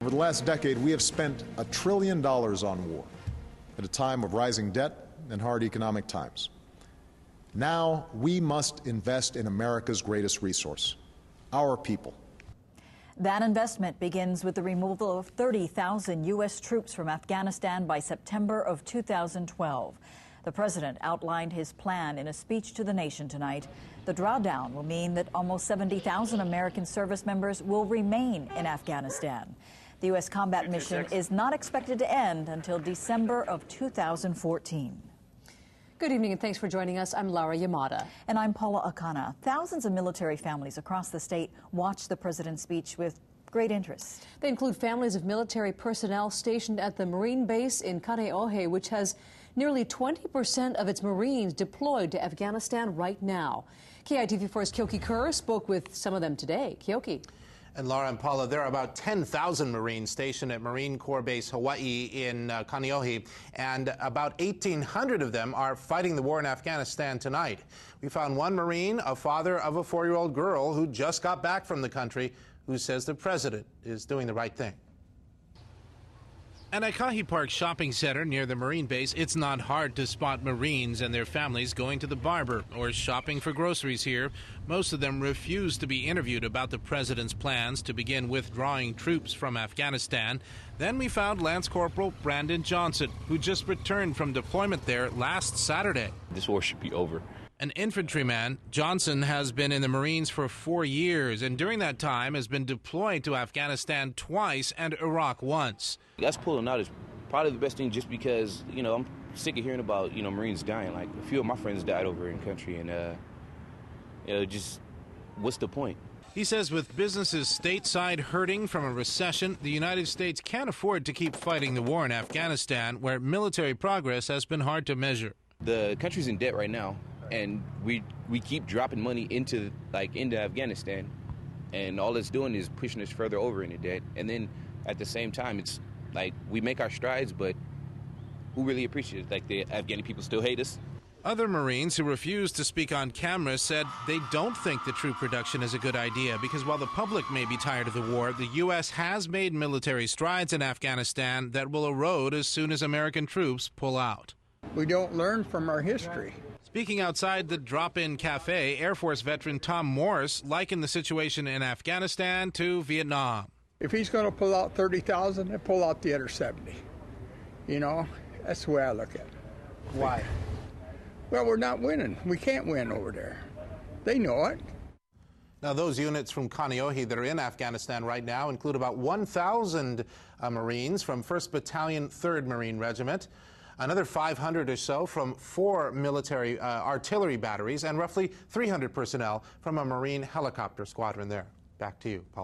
Over the last decade, we have spent $1 trillion on war at a time of rising debt and hard economic times. Now we must invest in America's greatest resource, our people. That investment begins with the removal of 30,000 U.S. troops from Afghanistan by September of 2012. The president outlined his plan in a speech to the nation tonight. The drawdown will mean that almost 70,000 American service members will remain in Afghanistan. The U.S. combat mission is not expected to end until December of 2014. Good evening and thanks for joining us. I'm Laura Yamada. And I'm Paula Akana. Thousands of military families across the state watched the president's speech with great interest. They include families of military personnel stationed at the Marine base in Kaneohe, which has nearly 20% of its Marines deployed to Afghanistan right now. KITV4's Kyoki Kerr spoke with some of them today. Kyoki. And Laura and Paula, there are about 10,000 Marines stationed at Marine Corps Base Hawaii in Kaneohe, and about 1,800 of them are fighting the war in Afghanistan tonight. We found one Marine, a father of a 4-year-old girl who just got back from the country, who says the president is doing the right thing. At Aikahi Park Shopping Center near the Marine base, it's not hard to spot Marines and their families going to the barber or shopping for groceries here. Most of them refuse to be interviewed about the president's plans to begin withdrawing troops from Afghanistan. Then we found Lance Corporal Brandon Johnson, who just returned from deployment there last Saturday. This war should be over. An infantryman, Johnson has been in the Marines for 4 years, and during that time has been deployed to Afghanistan twice and Iraq once. Us pulling out is probably the best thing, just because, I'm sick of hearing about, Marines dying. Like, a few of my friends died over in country, and, just what's the point? He says with businesses stateside hurting from a recession, the United States can't afford to keep fighting the war in Afghanistan, where military progress has been hard to measure. The country's in debt right now, and we keep dropping money into Afghanistan, and all it's doing is pushing us further over into debt. And then at the same time, it's like we make our strides, but who really appreciates it? Like, the Afghani people still hate us. Other Marines who refused to speak on camera said they don't think the troop reduction is a good idea because while the public may be tired of the war, the U.S. has made military strides in Afghanistan that will erode as soon as American troops pull out. We don't learn from our history. Speaking outside the drop-in cafe, Air Force veteran Tom Morris likened the situation in Afghanistan to Vietnam. If he's going to pull out 30,000, then pull out the other 70. That's the way I look at it. Why? Well, we're not winning. We can't win over there. They know it. Now, those units from Kaneohe that are in Afghanistan right now include about 1,000 Marines from 1st Battalion, 3rd Marine Regiment, another 500 or so from 4 military artillery batteries, and roughly 300 personnel from a Marine helicopter squadron there. Back to you, Paul.